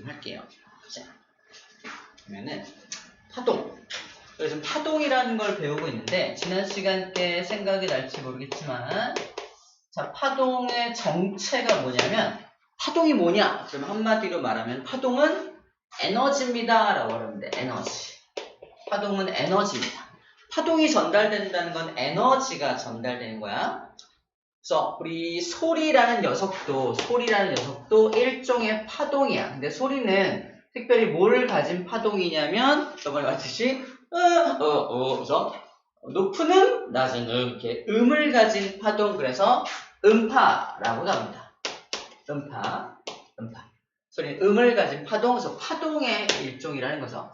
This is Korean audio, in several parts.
할게요. 자, 그러면은 파동. 그래서 파동이라는 걸 배우고 있는데 지난 시간 때 생각이 날지 모르겠지만 자, 파동의 정체가 뭐냐면 파동이 뭐냐? 그러면 한마디로 말하면 파동은 에너지입니다 라고 하면 돼. 에너지. 파동은 에너지입니다. 파동이 전달된다는 건 에너지가 전달되는 거야. 그래서 우리 소리라는 녀석도 일종의 파동이야. 근데 소리는 특별히 뭘 가진 파동이냐면 저번에 말했듯이 그래서 높은 음, 낮은 음 이렇게 음을 가진 파동. 그래서 음파라고도 합니다. 음파. 소리는 음을 가진 파동. 그래서 파동의 일종이라는 거죠.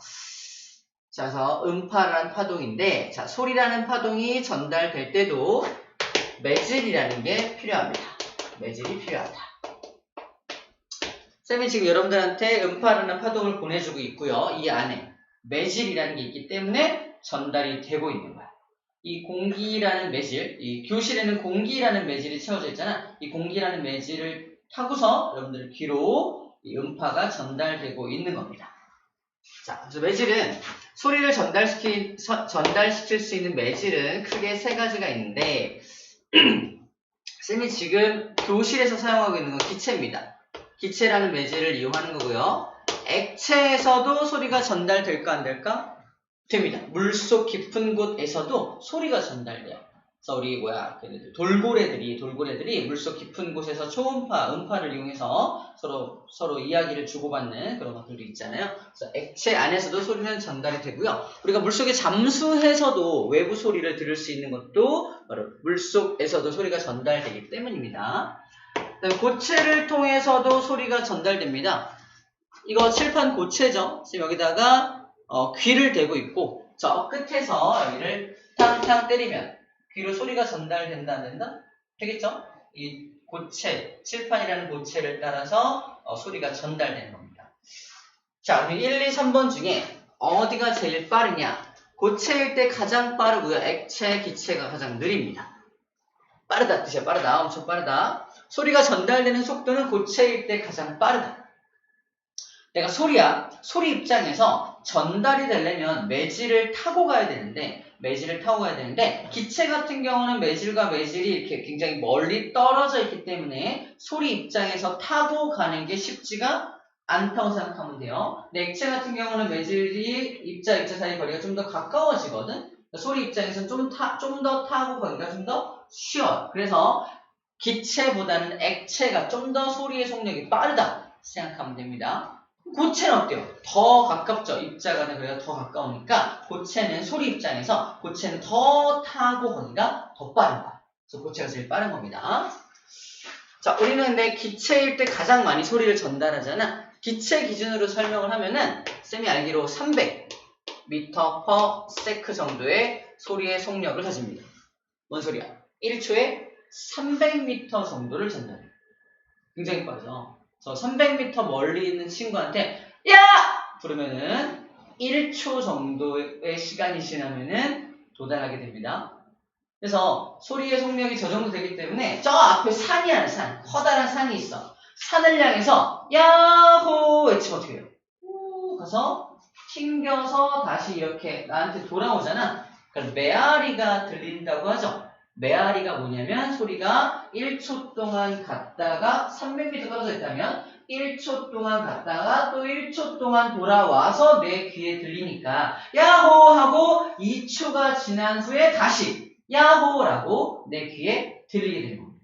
자, 그래서 음파라는 파동인데 자, 소리라는 파동이 전달될 때도 매질이라는 게 필요합니다. 매질이 필요하다. 쌤이 지금 여러분들한테 음파라는 파동을 보내주고 있고요. 이 안에 매질이라는 게 있기 때문에 전달이 되고 있는 거야. 이 공기라는 매질, 이 교실에는 공기라는 매질이 채워져 있잖아. 이 공기라는 매질을 타고서 여러분들 귀로 이 음파가 전달되고 있는 겁니다. 자, 그래서 매질은 소리를 전달시킬 수 있는 매질은 크게 세 가지가 있는데 쌤이 지금 교실에서 사용하고 있는 건 기체입니다. 기체라는 매질을 이용하는 거고요. 액체에서도 소리가 전달될까 안 될까? 됩니다. 물속 깊은 곳에서도 소리가 전달돼요. 그래서 우리 돌고래들이 물속 깊은 곳에서 초음파, 음파를 이용해서 서로 이야기를 주고받는 그런 것들도 있잖아요. 그래서 액체 안에서도 소리는 전달이 되고요. 우리가 물속에 잠수해서도 외부 소리를 들을 수 있는 것도 바로 물속에서도 소리가 전달되기 때문입니다. 그다음에 고체를 통해서도 소리가 전달됩니다. 이거 칠판 고체죠. 지금 여기다가 귀를 대고 있고 저 끝에서 여기를 탕탕 때리면 귀로 소리가 전달된다 안 된다? 되겠죠? 이 고체, 칠판이라는 고체를 따라서 소리가 전달되는 겁니다. 자, 그럼 1, 2, 3번 중에 어디가 제일 빠르냐? 고체일 때 가장 빠르고요. 액체, 기체가 가장 느립니다. 빠르다 뜻이야. 빠르다. 엄청 빠르다. 소리가 전달되는 속도는 고체일 때 가장 빠르다. 내가 소리야. 소리 입장에서 전달이 되려면 매질을 타고 가야 되는데 기체 같은 경우는 매질과 매질이 이렇게 굉장히 멀리 떨어져 있기 때문에 소리 입장에서 타고 가는 게 쉽지가 않다고 생각하면 돼요. 근데 액체 같은 경우는 매질이 입자 사이 거리가 좀 더 가까워지거든. 그러니까 소리 입장에서는 좀 더 타고 가기가 좀 더 쉬워요. 그래서 기체보다는 액체가 좀 더 소리의 속력이 빠르다 생각하면 됩니다. 고체는 어때요? 더 가깝죠. 입자 간의 거리가 더 가까우니까 고체는 소리 입장에서 고체는 더 타고 가기가 더 빠른 거야. 그래서 고체가 제일 빠른 겁니다. 자, 우리는 근데 기체일 때 가장 많이 소리를 전달하잖아. 기체 기준으로 설명을 하면은 쌤이 알기로 300m/s 정도의 소리의 속력을 가집니다. 뭔 소리야? 1초에 300m 정도를 전달해요. 굉장히 빠르죠. 그래서 300m 멀리 있는 친구한테 야! 부르면은 1초 정도의 시간이 지나면은 도달하게 됩니다. 그래서 소리의 속력이 저 정도 되기 때문에 저 앞에 산이야, 산. 커다란 산이 있어. 산을 향해서 야호! 외치면 어떻게 해요? 가서 튕겨서 다시 이렇게 나한테 돌아오잖아. 그럼 메아리가 들린다고 하죠. 메아리가 뭐냐면 소리가 1초 동안 갔다가 300m 떨어져 있다면 1초 동안 갔다가 또 1초 동안 돌아와서 내 귀에 들리니까 야호 하고 2초가 지난 후에 다시 야호라고 내 귀에 들리게 되는 겁니다.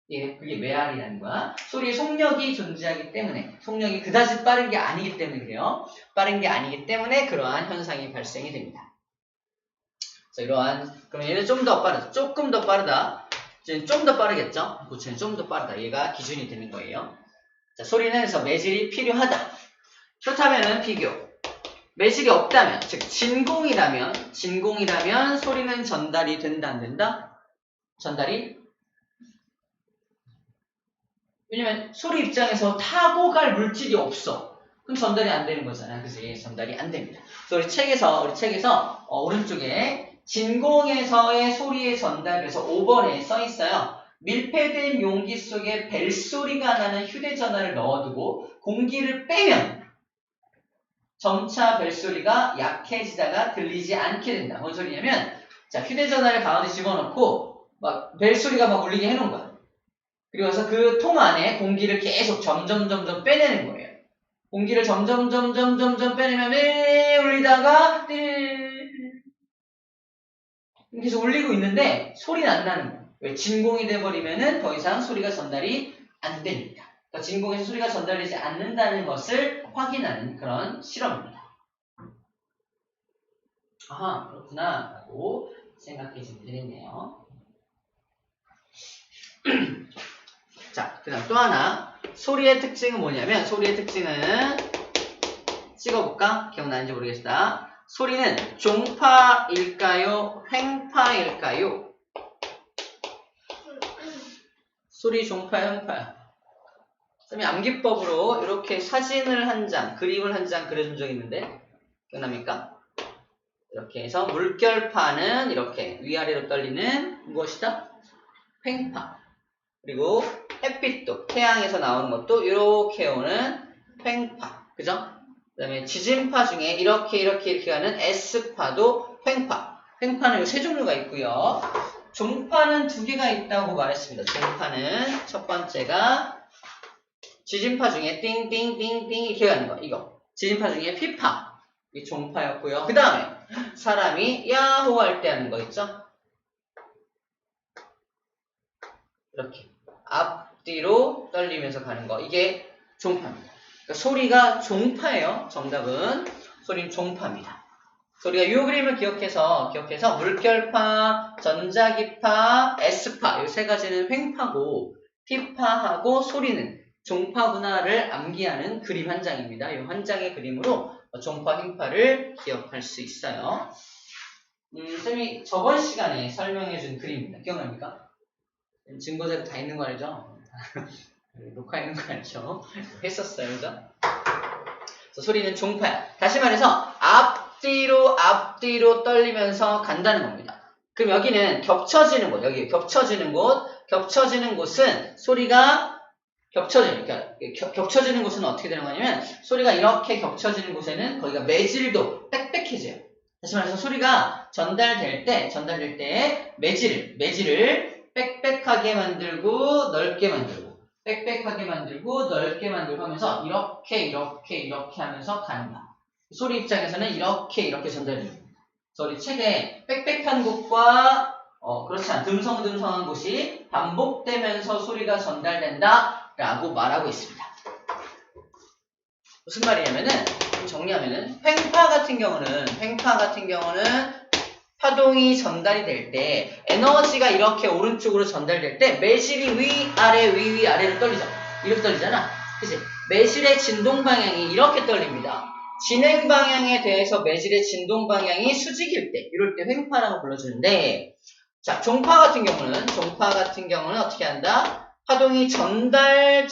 예, 그게 메아리라는 거야. 소리의 속력이 존재하기 때문에 속력이 그다지 빠른 게 아니기 때문에 그래요. 빠른 게 아니기 때문에 그러한 현상이 발생이 됩니다. 그럼 얘는 좀 더 빠르다. 조금 더 빠르다. 좀 더 빠르겠죠? 고체는 좀 더 빠르다. 얘가 기준이 되는 거예요. 자, 소리는 그래서 매질이 필요하다. 그렇다면은 비교. 매질이 없다면, 즉, 진공이라면 소리는 전달이 된다, 안 된다? 왜냐면 소리 입장에서 타고 갈 물질이 없어. 그럼 전달이 안 되는 거잖아. 그래서 얘 전달이 안 됩니다. 그래서 우리 책에서 오른쪽에 진공에서의 소리의 전달, 그래서 5번에 써 있어요. 밀폐된 용기 속에 벨소리가 나는 휴대전화를 넣어두고 공기를 빼면 점차 벨소리가 약해지다가 들리지 않게 된다. 뭔 소리냐면, 자, 휴대전화를 가운데 집어넣고, 막, 벨소리가 막 울리게 해놓은 거야. 그리고 나서 그 통 안에 공기를 계속 점점 빼내는 거예요. 공기를 점점 빼내면 울리다가 계속 울리고 있는데 소리는 안 나는 거예요. 왜? 진공이 돼버리면은 더 이상 소리가 전달이 안 되니까. 그러니까 진공에서 소리가 전달되지 않는다는 것을 확인하는 그런 실험입니다. 아하, 그렇구나 라고 생각해 주면 되겠네요. 자, 그 다음 또 하나. 소리의 특징은 뭐냐면, 소리의 특징은 찍어볼까? 기억나는지 모르겠다. 소리는 종파일까요? 횡파일까요? 소리 종파야, 횡파야? 쌤이 암기법으로 이렇게 사진을 한 장, 그림을 한 장 그려준 적이 있는데, 기억납니까? 이렇게 해서 물결파는 이렇게 위아래로 떨리는 무엇이다? 횡파. 그리고 햇빛도 태양에서 나오는 것도 이렇게 오는 횡파. 그죠? 그 다음에 지진파 중에 이렇게 가는 S파도 횡파. 횡파는 세 종류가 있고요. 종파는 두 개가 있다고 말했습니다. 종파는 첫 번째가 지진파 중에 띵띵띵띵 이렇게 가는 거. 이거. 지진파 중에 피파. 이게 종파였고요. 그 다음에 사람이 야호 할 때 하는 거 있죠? 이렇게. 앞뒤로 떨리면서 가는 거. 이게 종파입니다. 그러니까 소리가 종파예요. 정답은 소리는 종파입니다. 우리가 이 그림을 기억해서 물결파, 전자기파, S파 이 세 가지는 횡파고 P파하고 소리는 종파구나를 암기하는 그림 한 장입니다. 이 한 장의 그림으로 종파, 횡파를 기억할 수 있어요. 쌤이 저번 시간에 설명해준 그림입니다. 기억납니까? 증거자료 다 있는 거 알죠? 녹화 있는 거 알죠? 했었어요, 그죠? 그래서 소리는 종파야. 다시 말해서 앞뒤로 떨리면서 간다는 겁니다. 그럼 여기는 겹쳐지는 곳, 여기 겹쳐지는 곳은 소리가 겹쳐지는 곳은 어떻게 되는 거냐면 소리가 이렇게 겹쳐지는 곳에는 거기가 매질도 빽빽해져요. 다시 말해서 소리가 전달될 때 매질을 빽빽하게 만들고 넓게 만들고 빽빽하게 만들고 넓게 만들고 하면서 이렇게 하면서 간다. 소리 입장에서는 이렇게 전달됩니다. 소리 책에 빽빽한 곳과 그렇지 않은 듬성듬성한 곳이 반복되면서 소리가 전달된다 라고 말하고 있습니다. 무슨 말이냐면은 좀 정리하면은 횡파 같은 경우는 파동이 전달이 될 때 에너지가 이렇게 오른쪽으로 전달될 때 매실이 위아래로 떨리죠. 이렇게 떨리잖아. 그치? 매실의 진동 방향이 이렇게 떨립니다. 진행 방향에 대해서 매질의 진동 방향이 수직일 때 이럴 때 횡파라고 불러주는데 자 종파 같은 경우는 어떻게 한다? 파동이 전달될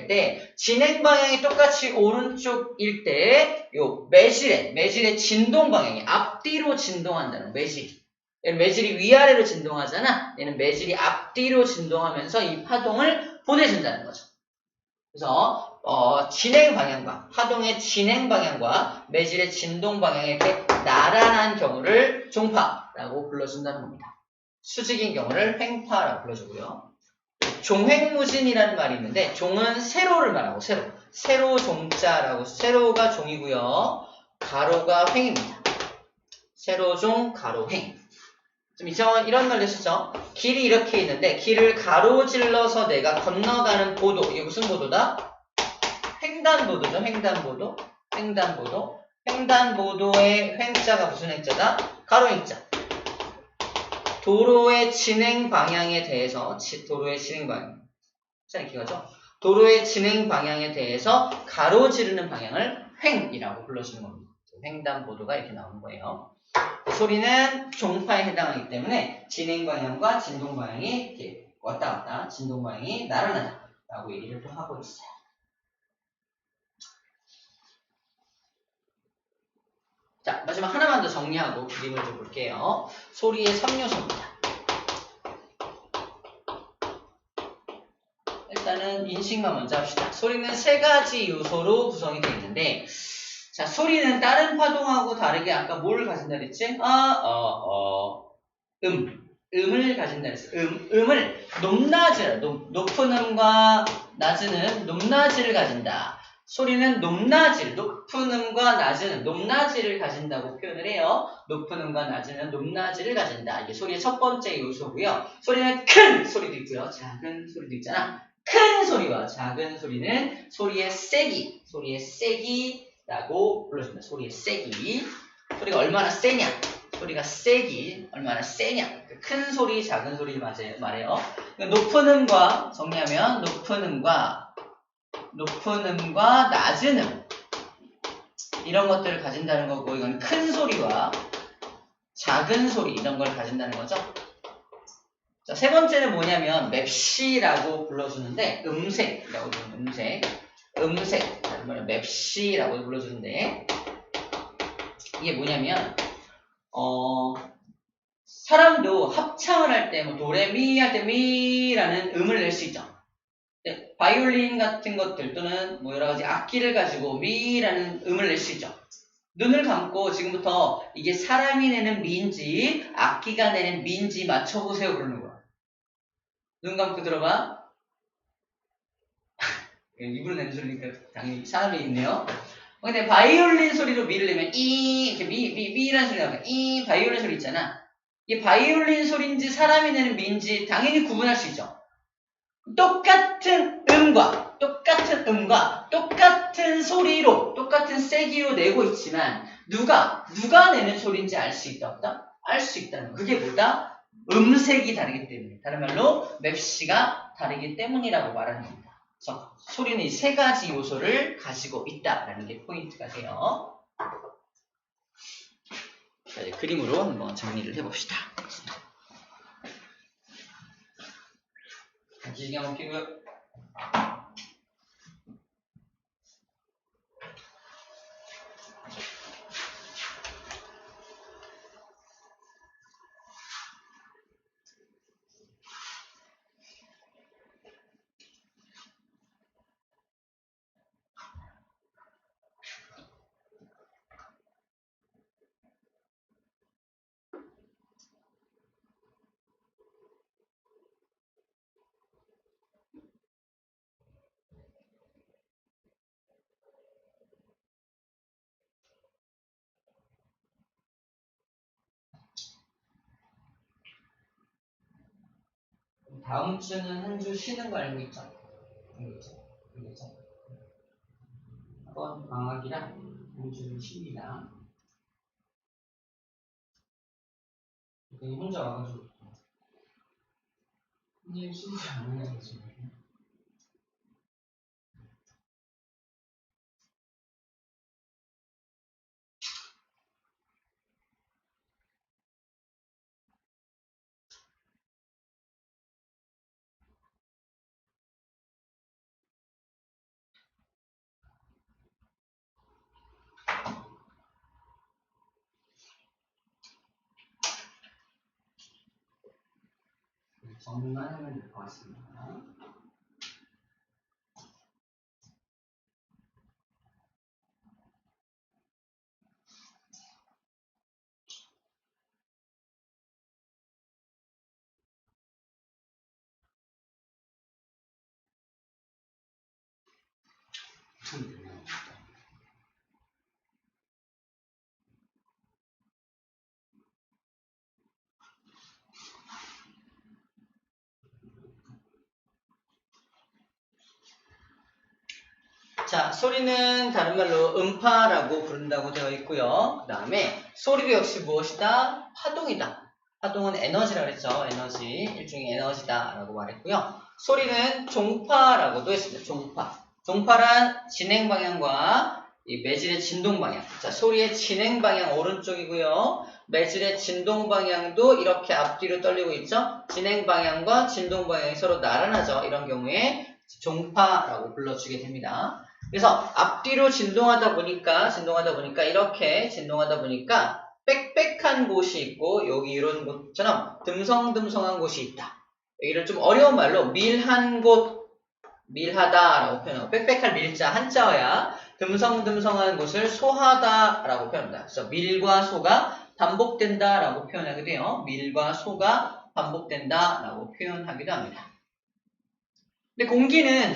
때 진행 방향이 똑같이 오른쪽일 때 요 매질의 진동 방향이 앞뒤로 진동한다는 매질. 얘는 매질이 위아래로 진동하잖아. 얘는 매질이 앞뒤로 진동하면서 이 파동을 보내준다는 거죠. 그래서 파동의 진행 방향과 매질의 진동 방향이 이렇게 나란한 경우를 종파라고 불러준다는 겁니다. 수직인 경우를 횡파라고 불러주고요. 종횡무진이라는 말이 있는데 종은 세로를 말하고 세로 종자라고 세로가 종이고요. 가로가 횡입니다. 세로종 가로횡. 좀 이런 말 되셨죠? 길이 이렇게 있는데 길을 가로질러서 내가 건너가는 보도. 이게 무슨 보도다? 횡단보도죠. 횡단보도의 횡자가 무슨 횡자다? 가로횡자. 도로의 진행 방향에 대해서 도로의 진행 방향에 대해서 가로지르는 방향을 횡이라고 불러주는 겁니다. 횡단보도가 이렇게 나오는 거예요. 소리는 종파에 해당하기 때문에 진행 방향과 진동 방향이 이렇게 왔다 갔다 진동 방향이 나란하다라고 얘기를 또 하고 있어요. 자, 마지막 하나만 더 정리하고 그림을 좀 볼게요. 소리의 3요소입니다. 일단은 인식만 먼저 합시다. 소리는 3가지 요소로 구성이 되어 있는데 자, 소리는 다른 파동하고 다르게 아까 뭘 가진다 그랬지? 음을 가진다 그랬어. 음을 높낮이라, 높은 음과 낮은 음, 높낮이를 가진다. 소리는 높낮이를, 높은 음과 낮은 음, 높낮이를 가진다고 표현을 해요. 높은 음과 낮은 음, 높낮이를 가진다. 이게 소리의 첫 번째 요소고요. 소리는 큰 소리도 있고요. 작은 소리도 있잖아. 큰 소리와 작은 소리는 소리의 세기라고 불러줍니다. 소리의 세기. 소리가 얼마나 세냐? 소리가 세기 얼마나 세냐? 큰 소리, 작은 소리 말해요. 높은 음과 정리하면 높은 음과 낮은 음 이런 것들을 가진다는 거고 이건 큰 소리와 작은 소리 이런 걸 가진다는 거죠. 자, 세 번째는 뭐냐면 맵시라고 불러주는데 음색이라고 부르는 음색 맵시라고 불러주는데 이게 뭐냐면 사람도 합창을 할 때 뭐 도레미 할 때 미라는 음을 낼 수 있죠. 바이올린 같은 것들 또는 뭐 여러 가지 악기를 가지고 미라는 음을 낼 수 있죠. 눈을 감고 지금부터 이게 사람이 내는 미인지 악기가 내는 미인지 맞춰보세요 그러는 거야. 눈 감고 들어봐. 입으로 내는 소리니까 당연히 사람이 있네요. 근데 바이올린 소리로 미를 내면 이렇게 미라는 소리가 나와요. 이 바이올린 소리 있잖아. 이 바이올린 소리인지 사람이 내는 미인지 당연히 구분할 수 있죠. 똑같은 음과 똑같은 소리로 똑같은 세기로 내고 있지만 누가 내는 소리인지 알 수 있다 없다? 알 수 있다는 거. 그게 뭐다? 음색이 다르기 때문에. 다른 말로 맵시가 다르기 때문이라고 말하는 겁니다. 그래서 소리는 이 세 가지 요소를 가지고 있다라는 게 포인트가 돼요. 자, 이제 그림으로 한번 정리를 해봅시다. 기계 한번 끼고요. 다음 주는 한 주 쉬는 거 알고 있죠? 알겠죠? 학원 방학이라 한 주는 쉽니다. 괜히 혼자 와가지고 선생님 수업이 안 해가지고 정리만 하면 될 것 같습니다. 자, 소리는 다른 말로 음파라고 부른다고 되어 있고요. 그 다음에 소리도 역시 무엇이다? 파동이다. 파동은 에너지라고 했죠. 에너지, 일종의 에너지다 라고 말했고요. 소리는 종파라고도 했습니다. 종파란 진행 방향과 이 매질의 진동 방향. 자, 소리의 진행 방향 오른쪽이고요. 매질의 진동 방향도 이렇게 앞뒤로 떨리고 있죠. 진행 방향과 진동 방향이 서로 나란하죠. 이런 경우에 종파라고 불러주게 됩니다. 그래서 앞뒤로 진동하다 보니까 이렇게 진동하다 보니까 빽빽한 곳이 있고 여기 이런 곳처럼 듬성듬성한 곳이 있다. 여기를 좀 어려운 말로 밀한 곳, 밀하다라고 표현하고 빽빽할 밀자 한자어야 듬성듬성한 것을 소하다라고 표현합니다. 그래서 밀과 소가 반복된다라고 표현하게 돼요. 밀과 소가 반복된다라고 표현하기도 합니다. 근데 공기는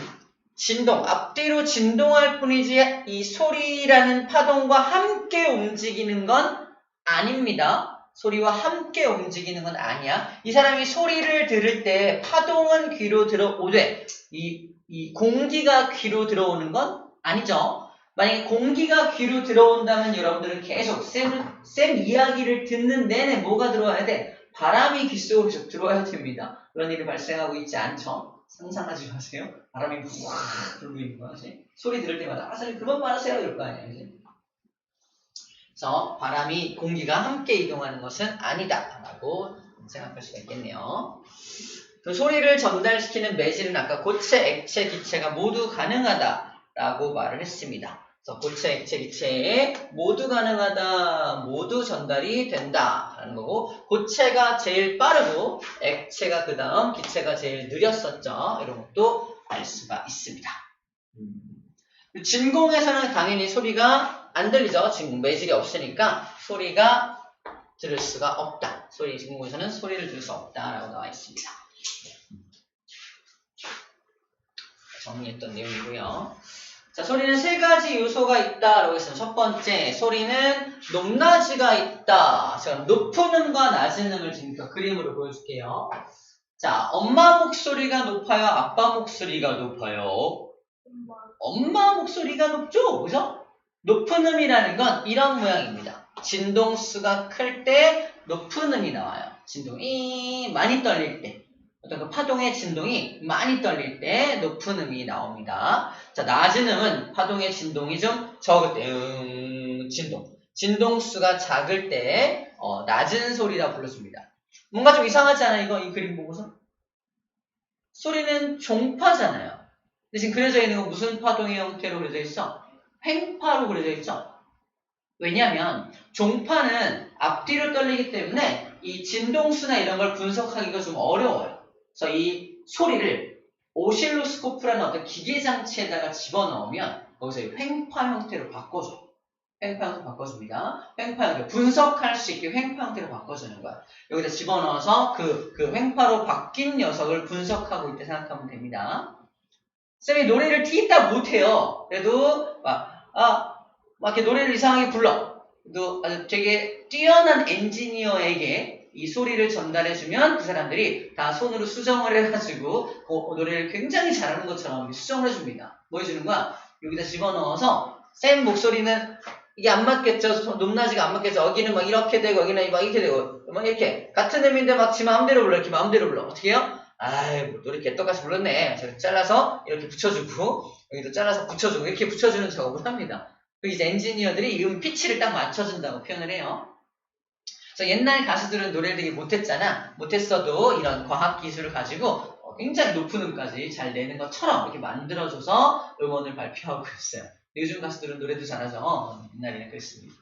진동, 앞뒤로 진동할 뿐이지 이 소리라는 파동과 함께 움직이는 건 아닙니다. 소리와 함께 움직이는 건 아니야. 이 사람이 소리를 들을 때 파동은 귀로 들어오되 이 공기가 귀로 들어오는 건 아니죠. 만약에 공기가 귀로 들어온다면 여러분들은 계속 쌤 이야기를 듣는 내내 뭐가 들어와야 돼? 바람이 귀 속으로 계속 들어와야 됩니다. 그런 일이 발생하고 있지 않죠? 상상하지 마세요. 바람이 확 불고 있는 거야. 소리 들을 때마다 선생님 그만 말하세요 이럴 거 아니야. 이제. 그래서 바람이 공기가 함께 이동하는 것은 아니다 라고 생각할 수가 있겠네요. 그 소리를 전달시키는 매질은 아까 고체, 액체, 기체가 모두 가능하다라고 말을 했습니다. 그래서 고체, 액체, 기체에 모두 가능하다, 모두 전달이 된다라는 거고 고체가 제일 빠르고 액체가 그 다음, 기체가 제일 느렸었죠. 이런 것도 알 수가 있습니다. 진공에서는 당연히 소리가 안 들리죠. 진공 매질이 없으니까 소리가 들을 수가 없다. 진공에서는 소리를 들을 수 없다라고 나와 있습니다. 정리했던 내용이고요. 자, 소리는 세 가지 요소가 있다라고 했습니다. 첫 번째, 소리는 높낮이가 있다. 제가 높은 음과 낮은 음을 지금 그림으로 보여줄게요. 자, 엄마 목소리가 높아요? 아빠 목소리가 높아요? 엄마 목소리가 높죠? 그죠? 높은 음이라는 건 이런 모양입니다. 진동수가 클 때 높은 음이 나와요. 진동이 많이 떨릴 때. 어떤 그 파동의 진동이 많이 떨릴 때 높은 음이 나옵니다. 자, 낮은 음은 파동의 진동이 좀 적을 때, 진동수가 작을 때, 낮은 소리라 불러줍니다. 뭔가 좀 이상하지 않아요? 이거, 이 그림 보고서? 소리는 종파잖아요. 근데 지금 그려져 있는 건 무슨 파동의 형태로 그려져 있어? 횡파로 그려져 있죠? 왜냐하면 종파는 앞뒤로 떨리기 때문에 이 진동수나 이런 걸 분석하기가 좀 어려워요. 그래서 이 소리를 오실로스코프라는 어떤 기계장치에다가 집어넣으면 거기서 횡파 형태로 바꿔줘. 횡파 형태로 바꿔줍니다. 횡파 형태, 분석할 수 있게 횡파 형태로 바꿔주는 거야. 여기다 집어넣어서 그 횡파로 바뀐 녀석을 분석하고 있다 생각하면 됩니다. 쌤이 노래를 튀긴다 못해요. 그래도 막 이렇게 노래를 이상하게 불러. 또 아주 되게 뛰어난 엔지니어에게 이 소리를 전달해주면 그 사람들이 다 손으로 수정을 해가지고 노래를 굉장히 잘하는 것처럼 수정을 해줍니다. 뭐 해주는 거야? 여기다 집어넣어서 쌤 목소리는 이게 안 맞겠죠? 높낮이가 안 맞겠죠? 여기는 막 이렇게 되고 여기는 막 이렇게 되고 막 이렇게 같은 음인데 막 지 마음대로 불러. 이렇게 마음대로 불러. 어떻게 해요? 아이 노래 개떡같이 불렀네. 제가 잘라서 이렇게 붙여주고 여기도 잘라서 붙여주고 이렇게 붙여주는 작업을 합니다. 이제 엔지니어들이 이 피치를 딱 맞춰준다고 표현을 해요. 그래서 옛날 가수들은 노래를 되게 못했잖아. 못했어도 이런 과학 기술을 가지고 굉장히 높은 음까지 잘 내는 것처럼 이렇게 만들어줘서 음원을 발표하고 있어요. 요즘 가수들은 노래도 잘하죠. 옛날에는 그랬습니다.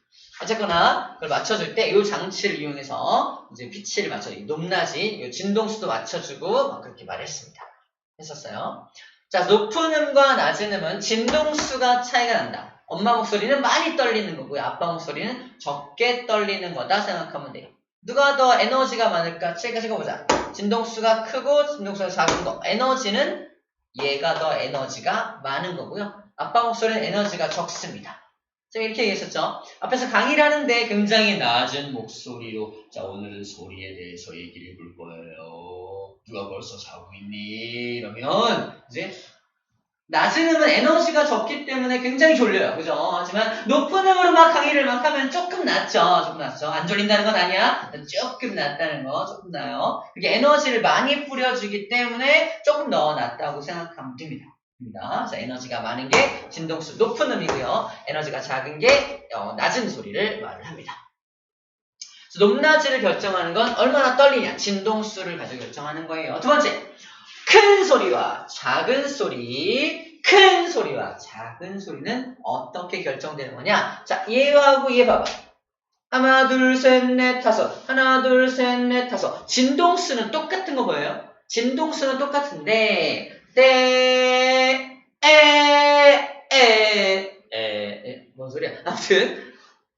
어쨌거나 그걸 맞춰줄 때 이 장치를 이용해서 이제 피치를 맞춰, 높낮이, 진동수도 맞춰주고 막 그렇게 말했습니다. 했었어요. 자, 높은 음과 낮은 음은 진동수가 차이가 난다. 엄마 목소리는 많이 떨리는 거고요. 아빠 목소리는 적게 떨리는 거다 생각하면 돼요. 누가 더 에너지가 많을까? 찍어보자. 진동수가 크고 진동수가 작은 거. 에너지는 얘가 더 에너지가 많은 거고요. 아빠 목소리는 에너지가 적습니다. 제가 이렇게 얘기했었죠. 앞에서 강의를 하는데 굉장히 낮은 목소리로 자, 오늘은 소리에 대해서 얘기를 해볼 거예요. 누가 벌써 자고 있니? 이러면 이제 낮은 음은 에너지가 적기 때문에 굉장히 졸려요. 그죠? 하지만 높은 음으로 막 강의를 막 하면 조금 낫죠. 조금 낫죠. 안 졸린다는 건 아니야. 조금 낫다는 거. 조금 나요. 그게 에너지를 많이 뿌려주기 때문에 조금 더 낫다고 생각하면 됩니다. 그래서 에너지가 많은 게 진동수 높은 음이고요. 에너지가 작은 게 낮은 소리를 말을 합니다. 높낮이를 결정하는 건 얼마나 떨리냐. 진동수를 가지고 결정하는 거예요. 두 번째. 큰 소리와 작은 소리, 큰 소리와 작은 소리는 어떻게 결정되는 거냐? 자, 얘하고 얘 봐봐. 하나, 둘, 셋, 넷, 다섯. 하나, 둘, 셋, 넷, 다섯. 진동수는 똑같은 거 보여요? 진동수는 똑같은데, 뭔 소리야? 아무튼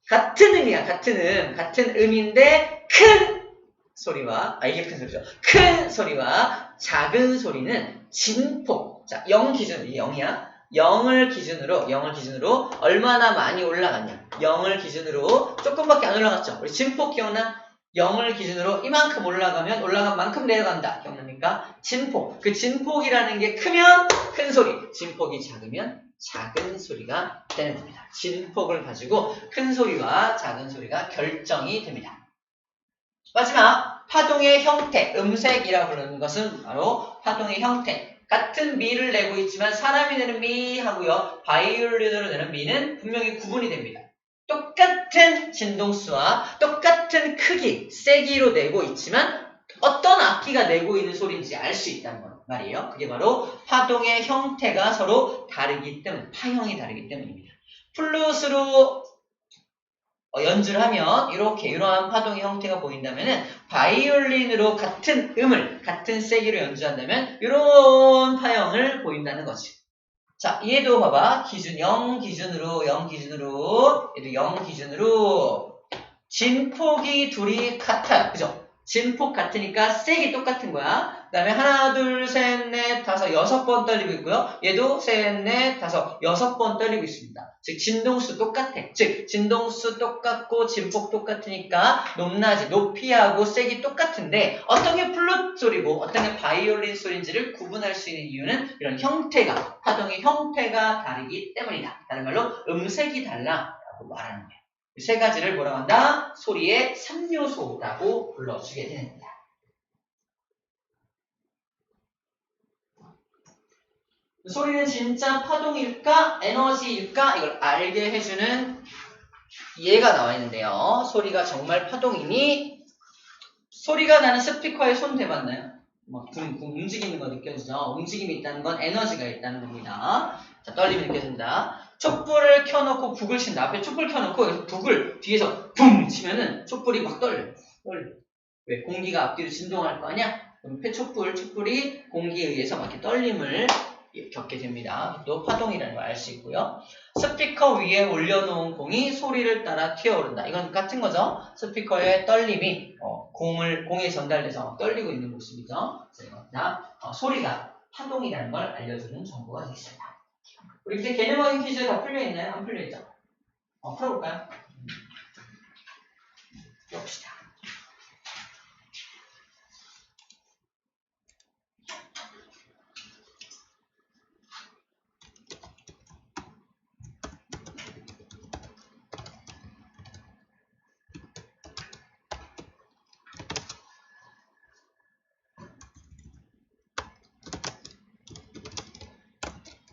같은 음이야. 같은 음인데 큰 소리와 이게 큰 소리죠. 큰 소리와 작은 소리는 진폭. 자, 0 기준, 이 0이야. 0을 기준으로 얼마나 많이 올라갔냐. 0을 기준으로 조금밖에 안 올라갔죠. 우리 진폭 기억나? 0을 기준으로 이만큼 올라가면 올라간 만큼 내려간다. 기억납니까? 진폭. 그 진폭이라는 게 크면 큰 소리, 진폭이 작으면 작은 소리가 되는 겁니다. 진폭을 가지고 큰 소리와 작은 소리가 결정이 됩니다. 마지막, 파동의 형태, 음색이라고 부르는 것은 바로 파동의 형태. 같은 미를 내고 있지만 사람이 내는 미 하고요. 바이올린으로 내는 미는 분명히 구분이 됩니다. 똑같은 진동수와 똑같은 크기, 세기로 내고 있지만 어떤 악기가 내고 있는 소리인지 알 수 있다는 말이에요. 그게 바로 파동의 형태가 서로 다르기 때문, 파형이 다르기 때문입니다. 플룻으로 연주를 하면 이러한 파동의 형태가 보인다면은 바이올린으로 같은 음을 같은 세기로 연주한다면 이런 파형을 보인다는 거지. 자, 얘도 봐봐. 기준 0 기준으로 얘도 0 기준으로 진폭이 둘이 같아요. 그죠? 진폭 같으니까 색이 똑같은 거야. 그 다음에 하나, 둘, 셋, 넷, 다섯, 6번 떨리고 있고요. 얘도 셋, 넷, 다섯, 6번 떨리고 있습니다. 즉 진동수 똑같아. 즉 진동수 똑같고 진폭 똑같으니까 높낮이, 높이하고 색이 똑같은데 어떤 게 플룻 소리고 어떤 게 바이올린 소리인지를 구분할 수 있는 이유는 이런 형태가, 파동의 형태가 다르기 때문이다. 다른 말로 음색이 달라라고 말하는 거예요. 이 세 가지를 뭐라고 한다? 소리의 3요소라고 불러주게 됩니다. 소리는 진짜 파동일까? 에너지일까? 이걸 알게 해주는 예가 나와 있는데요. 소리가 정말 파동이니? 소리가 나는 스피커에 손 대봤나요? 막 움직이는 거 느껴지죠? 움직임이 있다는 건 에너지가 있다는 겁니다. 자, 떨림이 느껴집니다. 촛불을 켜놓고 북을 친다. 앞에 촛불 켜놓고 북을 뒤에서 붕 치면은 촛불이 막 떨려. 왜? 공기가 앞뒤로 진동할 거 아니야? 그럼 촛불이 공기에 의해서 막 이렇게 떨림을 겪게 됩니다. 또 파동이라는 걸 알 수 있고요. 스피커 위에 올려놓은 공이 소리를 따라 튀어오른다. 이건 같은 거죠. 스피커의 떨림이 공에 전달돼서 떨리고 있는 모습이죠. 자, 소리가 파동이라는 걸 알려주는 정보가 되겠습니다. 우리 이제 개념적인 퀴즈 다 풀려있나요? 안 풀려있죠? 풀어볼까요? 봅시다.